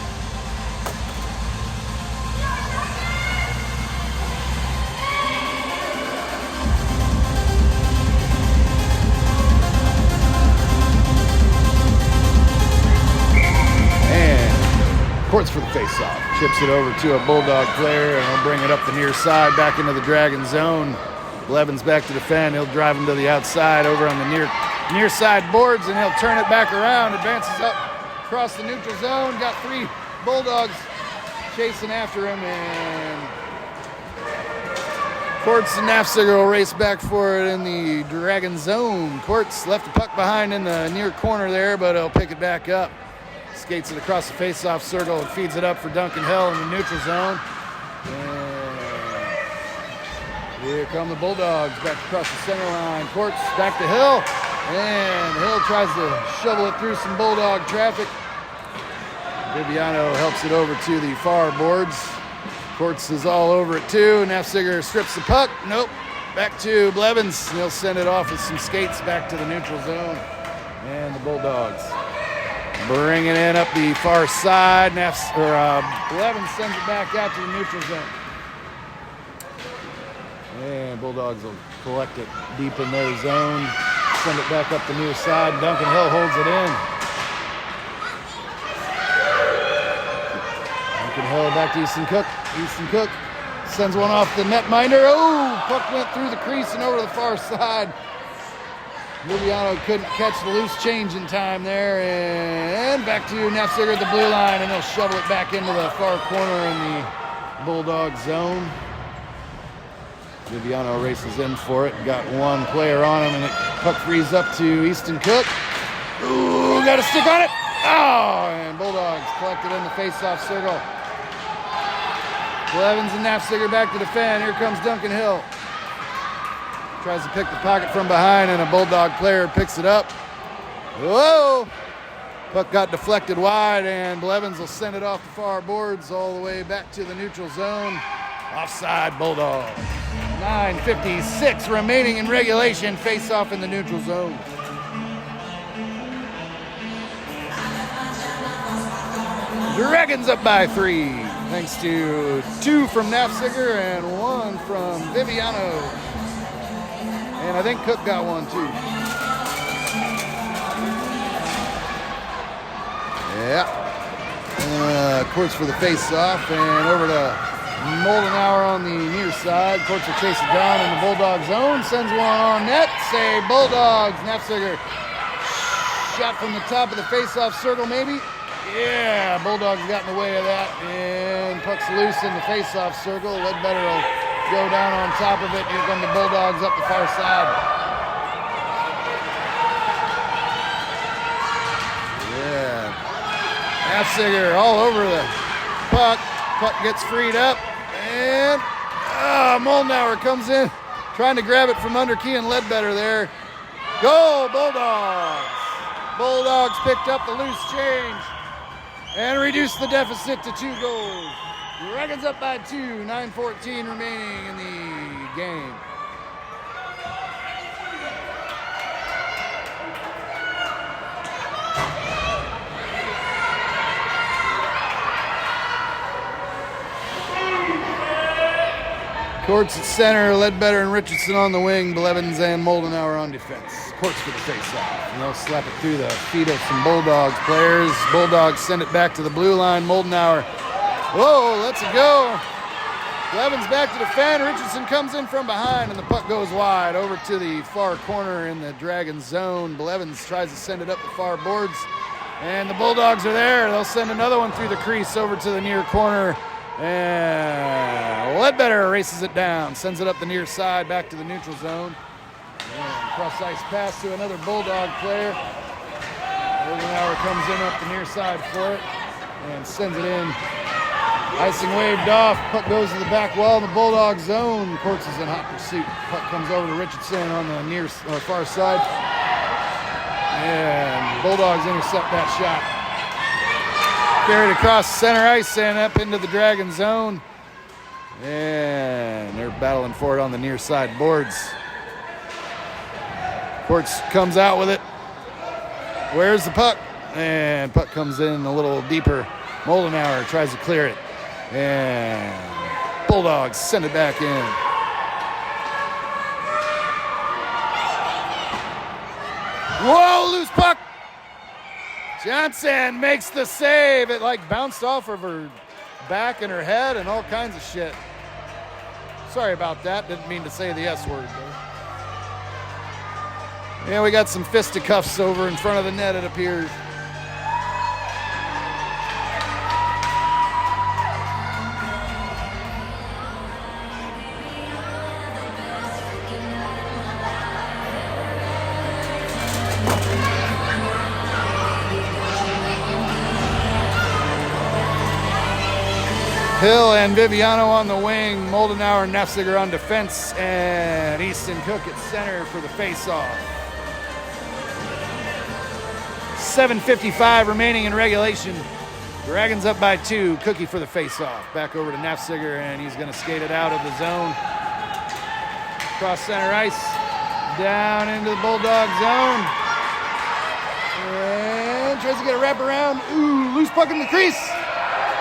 Courts for the face-off. Chips it over to a Bulldog player, and he'll bring it up the near side back into the Dragon zone. Blevins back to defend. He'll drive him to the outside over on the near side boards, and he'll turn it back around. Advances up across the neutral zone. Got 3 Bulldogs chasing after him, and Courts and Nafziger will race back for it in the Dragon zone. Courts left the puck behind in the near corner there, but he'll pick it back up. Skates it across the face-off circle and feeds it up for Duncan Hill in the neutral zone. And here come the Bulldogs back across the center line. Courts back to Hill, and Hill tries to shovel it through some Bulldog traffic. Viviano helps it over to the far boards. Courts is all over it too. Nafziger strips the puck. Nope. Back to Blevins. He'll send it off with some skates back to the neutral zone. And the Bulldogs bring it in up the far side. Blevins sends it back out to the neutral zone. And Bulldogs will collect it deep in their zone. Send it back up the near side. Duncan Hill holds it in. back to Easton Cook. Easton Cook sends one off the netminder. Oh, puck went through the crease and over to the far side. Viviano couldn't catch the loose change in time there. And back to Nafziger at the blue line, and they'll shovel it back into the far corner in the Bulldog zone. Viviano races in for it. Got one player on him, and it puck frees up to Easton Cook. Ooh, got a stick on it. Oh, and Bulldogs collected in the face-off circle. Blevins and Nafziger back to defend. Here comes Duncan Hill. Tries to pick the pocket from behind, and a Bulldog player picks it up. Whoa! Puck got deflected wide, and Blevins will send it off the far boards all the way back to the neutral zone. Offside Bulldog. 9:56 remaining in regulation. Face-off in the neutral zone. Dragons up by 3, thanks to 2 from Nafziger and 1 from Viviano. And I think Cook got one too. Yeah. Courts for the face-off, and over to Moldenauer on the near side. Courts will chase it down in the Bulldog zone. Sends one on net. Save Bulldogs. Nafziger shot from the top of the face-off circle maybe. Yeah, Bulldogs got in the way of that, and puck's loose in the face-off circle. Ledbetter will go down on top of it. Here come the Bulldogs up the far side. Yeah. Nafziger all over the puck. Puck gets freed up, and Moldenauer comes in, trying to grab it from under Key and Ledbetter there. Goal, Bulldogs! Bulldogs picked up the loose change and reduced the deficit to 2 goals. Dragons up by 2, 9:14 remaining in the game. Courts at center, Ledbetter and Richardson on the wing, Blevins and Moldenauer on defense. Courts for the face-off, and they'll slap it through the feet of some Bulldogs players. Bulldogs send it back to the blue line. Moldenauer, whoa, lets it go. Blevins back to defend. Richardson comes in from behind, and the puck goes wide over to the far corner in the Dragon zone. Blevins tries to send it up the far boards, and the Bulldogs are there. They'll send another one through the crease over to the near corner. And Ledbetter races it down, sends it up the near side, back to the neutral zone. And cross-ice pass to another Bulldog player. Moldenauer comes in up the near side for it and sends it in. Icing waved off, puck goes to the back wall in the Bulldog zone. Courts is in hot pursuit. Puck comes over to Richardson on the near or far side. And Bulldogs intercept that shot. Carried across center ice and up into the Dragon zone. And they're battling for it on the near side boards. Courts comes out with it. Where's the puck? And puck comes in a little deeper. Moldenauer tries to clear it. And Bulldogs send it back in. Whoa, loose puck. Johnson makes the save. It like bounced off of her back and her head and all kinds of shit. Sorry about that. Didn't mean to say the S word though. Yeah, we got some fisticuffs over in front of the net, it appears. Hill and Viviano on the wing, Moldenauer and Nafziger on defense, and Easton Cook at center for the face-off. 7:55 remaining in regulation. Dragons up by 2, Cookie for the face-off. Back over to Nafziger, and he's gonna skate it out of the zone. Cross center ice, down into the Bulldog zone. And tries to get a wraparound. Ooh, loose puck in the crease.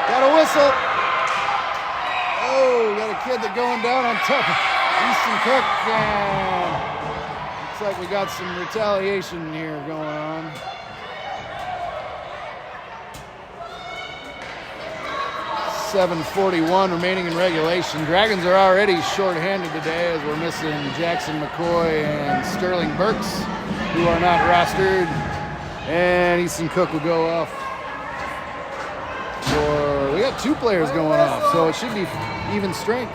Got a whistle. Oh, got a kid that going down on top of Easton Cook. Looks like we got some retaliation here going on. 7:41 remaining in regulation. Dragons are already shorthanded today as we're missing Jackson McCoy and Sterling Burks, who are not rostered. And Easton Cook will go off. We got 2 players going off, so it should be even strength.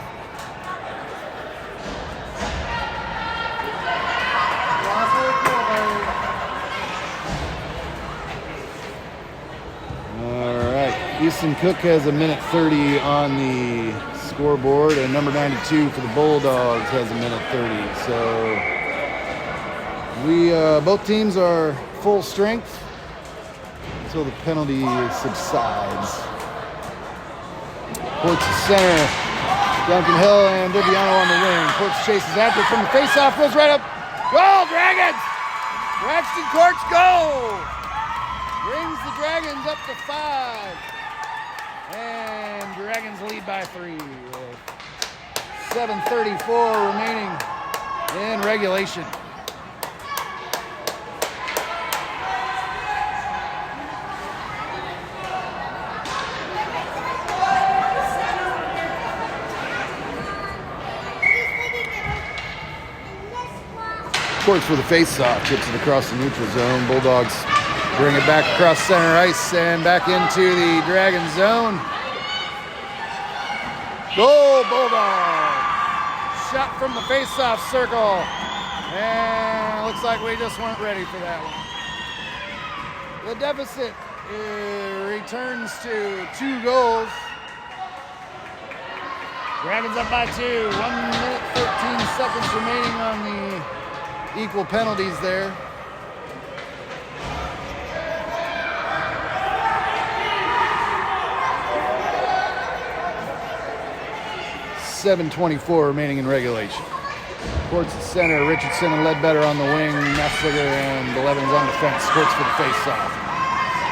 Easton Cook has a minute 30 on the scoreboard, and number 92 for the Bulldogs has a minute 30. So both teams are full strength until the penalty subsides. Ports center, Duncan Hill and Viviano on the wing. Ports chases after from the faceoff, goes right up. Goal, Dragons! Braxton Courts go! Brings the Dragons up to 5. And Dragons lead by 3. 7:34 remaining in regulation. Courts for the face-off, chips it across the neutral zone. Bulldogs bring it back across center ice and back into the Dragon zone. Goal, Bulldogs! Shot from the face-off circle. And looks like we just weren't ready for that one. The deficit returns to 2 goals. Dragons up by 2. 1 minute, 13 seconds remaining on the equal penalties there. .7:24 remaining in regulation. Courts at center, Richardson and Ledbetter on the wing, Neffliger and Blevins on defense. Courts for the face-off.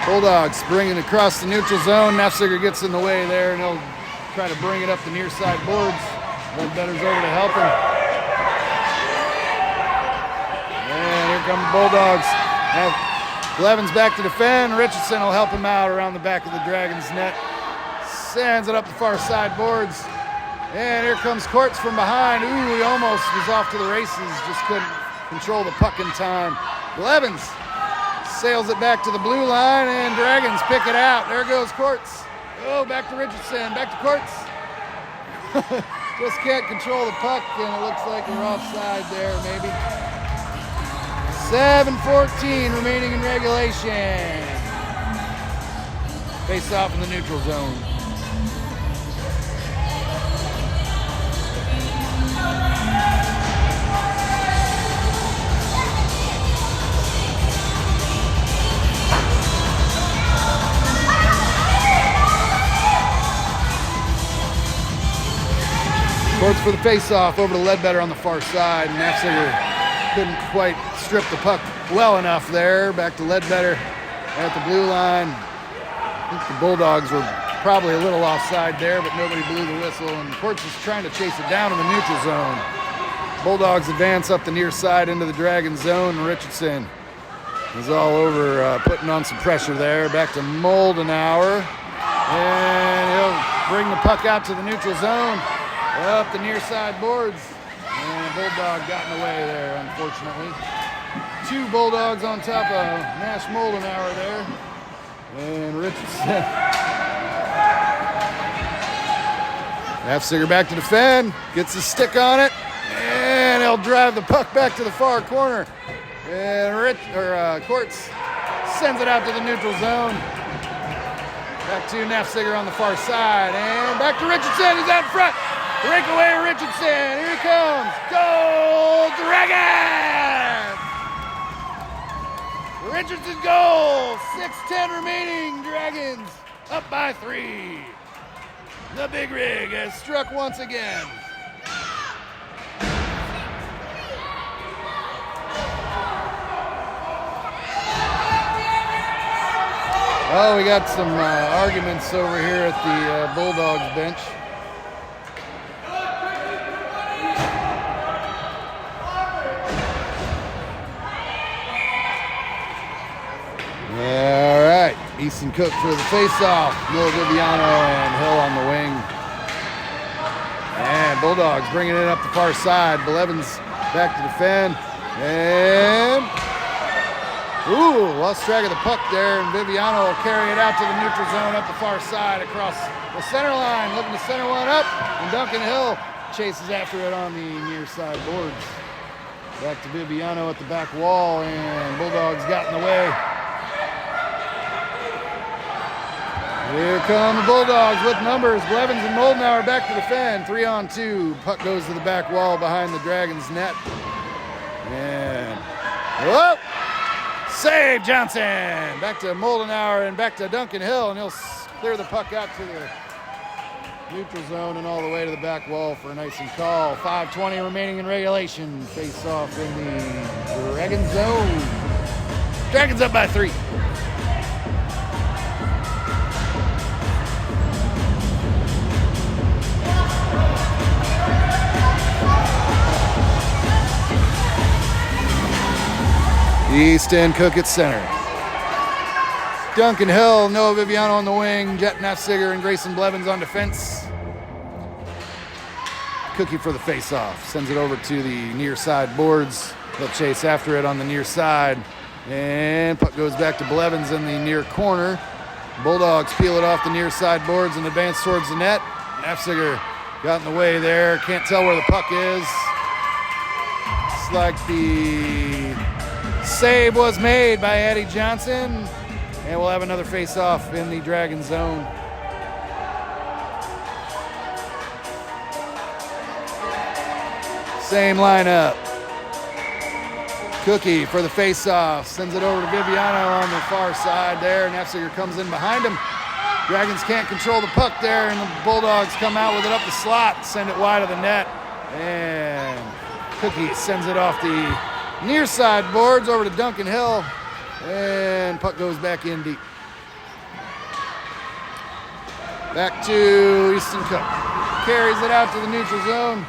Bulldogs bring it across the neutral zone. Neffliger gets in the way there, and he'll try to bring it up the near side boards. Ledbetter's over to help him. And here come the Bulldogs. Blevins back to defend. Richardson will help him out around the back of the Dragons' net. Sends it up the far side boards. And here comes Courts from behind. Ooh, he almost was off to the races. Just couldn't control the puck in time. Blevins sails it back to the blue line, and Dragons pick it out. There goes Courts. Oh, back to Richardson. Back to Courts. Just can't control the puck, and it looks like we're offside there, maybe. 7:14 remaining in regulation. Face off in the neutral zone. Courts for the face-off over to Ledbetter on the far side, and Neffliger couldn't quite strip the puck well enough there. Back to Ledbetter at the blue line. I think the Bulldogs were probably a little offside there, but nobody blew the whistle, and Courts is trying to chase it down in the neutral zone. Bulldogs advance up the near side into the Dragon zone, and Richardson is all over putting on some pressure there. Back to Moldenauer, and he'll bring the puck out to the neutral zone. Up the near side boards, and Bulldog got in the way there, unfortunately. 2 Bulldogs on top of Nash Moldenauer there, and Richardson. Neffliger back to defend, gets his stick on it, and he'll drive the puck back to the far corner. And Courts sends it out to the neutral zone. Back to Neffliger on the far side, and back to Richardson, he's out in front. Breakaway Richardson, here he comes. Goal, Dragons! Richardson goal, 6:10 remaining, Dragons up by 3. The big rig has struck once again. Oh, we got some arguments over here at the Bulldogs bench. Easton Cook for the face-off. Noah Viviano and Hill on the wing. And Bulldogs bringing it up the far side. Blevins back to defend. And lost track of the puck there, and Viviano will carry it out to the neutral zone up the far side across the center line, looking to center one up, and Duncan Hill chases after it on the near side boards. Back to Viviano at the back wall, and Bulldogs got in the way. Here come the Bulldogs with numbers. Blevins and Moldenauer back to defend. 3-on-2. Puck goes to the back wall behind the Dragons' net. And whoa! Save Johnson! Back to Moldenauer and back to Duncan Hill, and he'll clear the puck out to the neutral zone and all the way to the back wall for an icing call. 5:20 remaining in regulation. Face off in the Dragon zone. Dragons up by 3. Easton Cook at center. Duncan Hill, Noah Viviano on the wing, Jet Nafziger and Grayson Blevins on defense. Cookie for the face-off. Sends it over to the near side boards. They'll chase after it on the near side. And puck goes back to Blevins in the near corner. Bulldogs peel it off the near side boards and advance towards the net. Nafziger got in the way there. Can't tell where the puck is. It's like the save was made by Eddie Johnson, and we'll have another face-off in the Dragon zone. Same lineup. Cookie for the face-off, sends it over to Viviano on the far side there. Nafziger comes in behind him. Dragons can't control the puck there, and the Bulldogs come out with it up the slot, send it wide of the net, and Cookie sends it off the near side boards over to Duncan Hill, and puck goes back in deep. Back to Easton Cook. Carries it out to the neutral zone,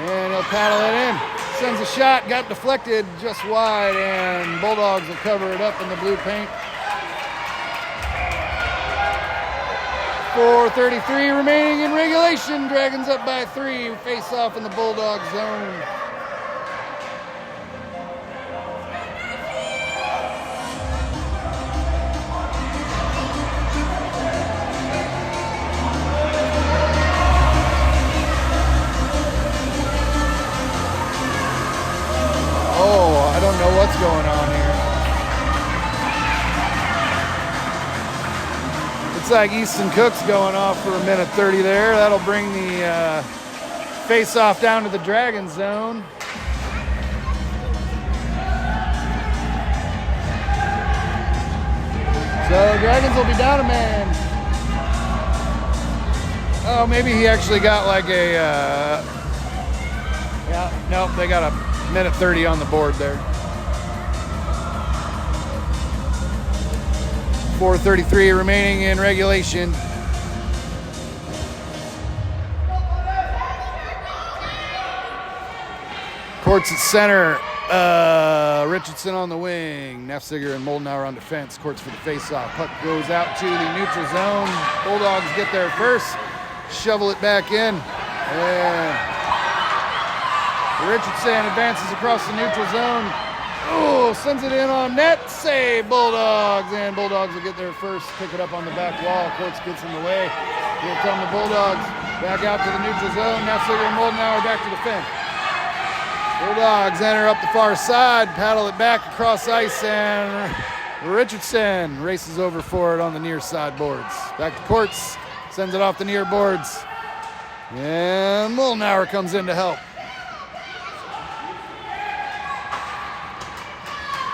and he'll paddle it in. Sends a shot, got deflected just wide, and Bulldogs will cover it up in the blue paint. 4:33 remaining in regulation. Dragons up by 3. Face off in the Bulldog zone. I don't know what's going on here. Looks like Easton Cook's going off for 1:30 there. That'll bring the face-off down to the Dragon zone. So Dragons will be down a man. Oh, maybe he actually got like a... yeah, nope, they got a 1:30 on the board there. 4:33 remaining in regulation. Courts at center. Richardson on the wing. Nafziger and Moldenauer on defense. Courts for the face-off. Puck goes out to the neutral zone. Bulldogs get there first. Shovel it back in. And Richardson advances across the neutral zone. Oh, sends it in on net. Save Bulldogs. And Bulldogs will get there first. Pick it up on the back wall. Courts gets in the way. Here come the Bulldogs. Back out to the neutral zone. Nafziger and Moldenauer back to defend. Bulldogs enter up the far side. Paddle it back across ice. And Richardson races over for it on the near side boards. Back to Courts. Sends it off the near boards. And Moldenauer comes in to help.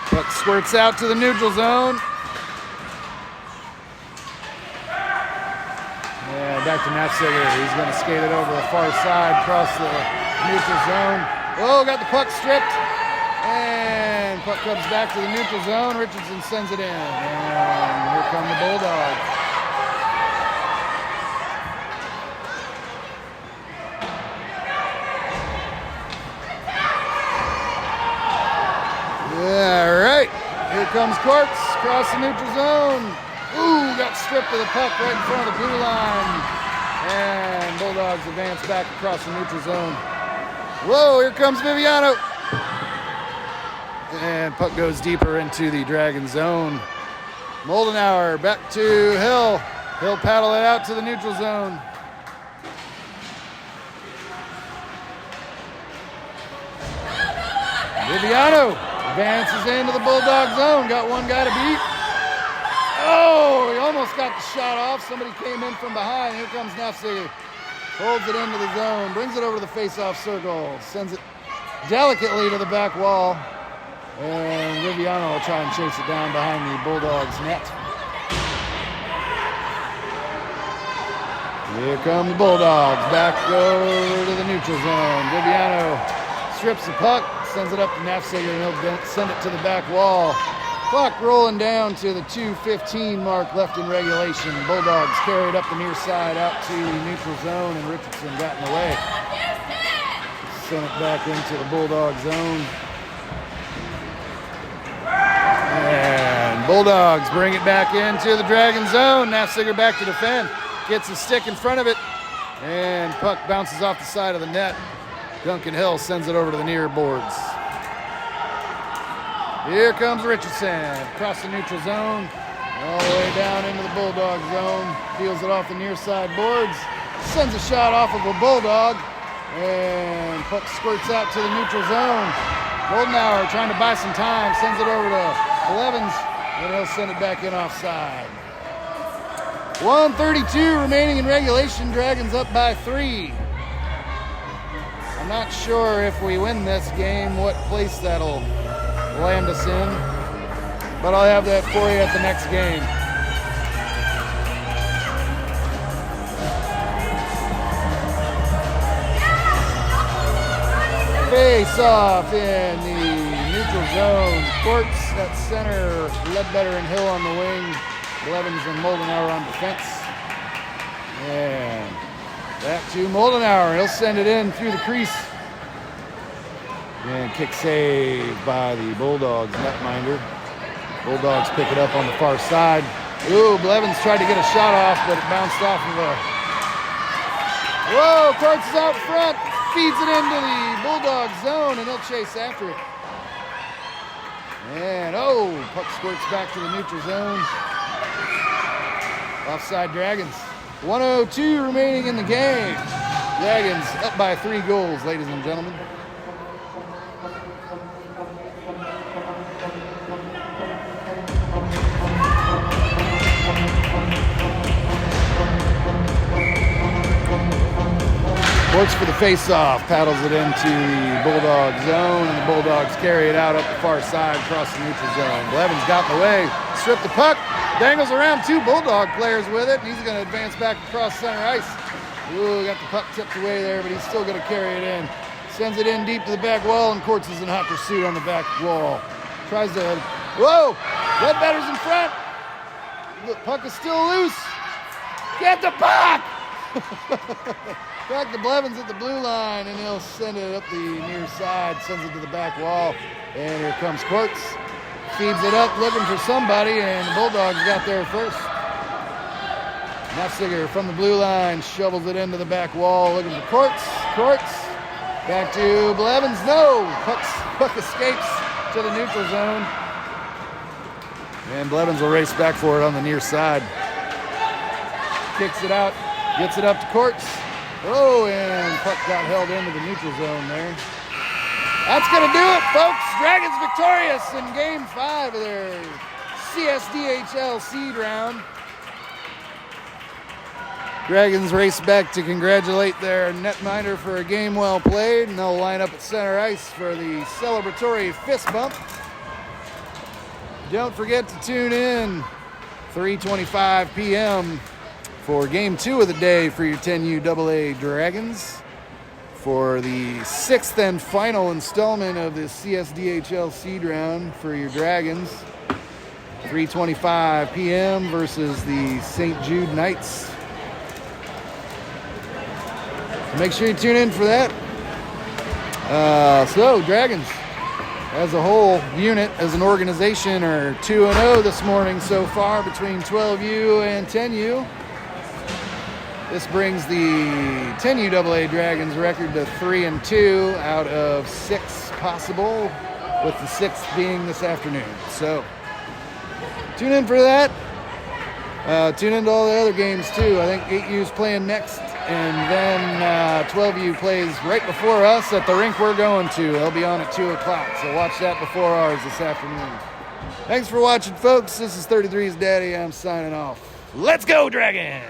Puck squirts out to the neutral zone. Yeah, back to Nafziger. He's going to skate it over the far side, across the neutral zone. Oh, got the puck stripped. And puck comes back to the neutral zone. Richardson sends it in. And here come the Bulldogs. All right. Here come comes Courts, across the neutral zone. Ooh, got stripped of the puck right in front of the blue line. And Bulldogs advance back across the neutral zone. Whoa, here comes Viviano. And puck goes deeper into the Dragon zone. Moldenauer back to Hill. He'll paddle it out to the neutral zone. Viviano advances into the Bulldog zone. Got one guy to beat. Oh, he almost got the shot off. Somebody came in from behind. Here comes Nafziger. Holds it into the zone. Brings it over to the face-off circle. Sends it delicately to the back wall. And Viviano will try and chase it down behind the Bulldogs net. Here come the Bulldogs. Back over to the neutral zone. Viviano strips the puck. Sends it up to Nafziger, and he'll send it to the back wall. Clock rolling down to the 2:15 mark left in regulation. Bulldogs carried up the near side out to the neutral zone, and Richardson got in the way. Sent it back into the Bulldog zone. And Bulldogs bring it back into the Dragon zone. Nafziger back to defend. Gets a stick in front of it, and puck bounces off the side of the net. Duncan Hill sends it over to the near boards. Here comes Richardson across the neutral zone, all the way down into the Bulldog zone. Peels it off the near side boards, sends a shot off of a Bulldog, and puck squirts out to the neutral zone. Moldenauer trying to buy some time, sends it over to Blevins, and he'll send it back in offside. 1:32 remaining in regulation. Dragons up by 3. I'm not sure if we win this game what place that'll land us in, but I'll have that for you at the next game. Face off in the neutral zone. Courts at center, Ledbetter and Hill on the wing, Blevins and Moldenauer on defense. And back to Moldenauer. He'll send it in through the crease. And kick save by the Bulldogs netminder. Bulldogs pick it up on the far side. Ooh, Blevins tried to get a shot off, but it bounced off of a... Whoa, Courts is out front. Feeds it into the Bulldog zone, and he'll chase after it. And, oh, puck squirts back to the neutral zone. Offside Dragons. 1:02 remaining in the game. Dragons up by 3 goals, ladies and gentlemen. Works for the face-off, paddles it into the Bulldog zone, and the Bulldogs carry it out up the far side across the neutral zone. Blevins got in the way, stripped the puck, dangles around 2 Bulldog players with it, and he's going to advance back across center ice. Ooh, got the puck tipped away there, but he's still going to carry it in. Sends it in deep to the back wall, and Courts is in hot pursuit on the back wall. Tries to... Whoa! Ledbetter's in front! The puck is still loose! Get the puck! Back to Blevins at the blue line, and he'll send it up the near side, sends it to the back wall, and here comes Courts. Feeds it up, looking for somebody, and the Bulldogs got there first. Nafziger from the blue line shovels it into the back wall, looking for Courts. Courts back to Blevins. No! Puck escapes to the neutral zone. And Blevins will race back for it on the near side. Kicks it out, gets it up to Courts. Oh, and puck got held into the neutral zone there. That's going to do it, folks. Dragons victorious in Game 5 of their CSDHL seed round. Dragons race back to congratulate their netminder for a game well played, and they'll line up at center ice for the celebratory fist bump. Don't forget to tune in 3:25 p.m. for Game 2 of the day for your 10U AA Dragons for the 6th and final installment of the CSDHL seed round for your Dragons. 3:25 p.m. versus the St. Jude Knights. Make sure you tune in for that. So, Dragons, as a whole unit, as an organization, are 2-0 this morning so far between 12U and 10U. This brings the 10U AA Dragons record to 3-2 out of 6 possible, with the 6th being this afternoon. So tune in for that. Tune into all the other games too. I think 8U's playing next, and then 12U plays right before us at the rink we're going to. They'll be on at 2 o'clock, so watch that before ours this afternoon. Thanks for watching, folks. This is 33's Daddy. I'm signing off. Let's go, Dragons!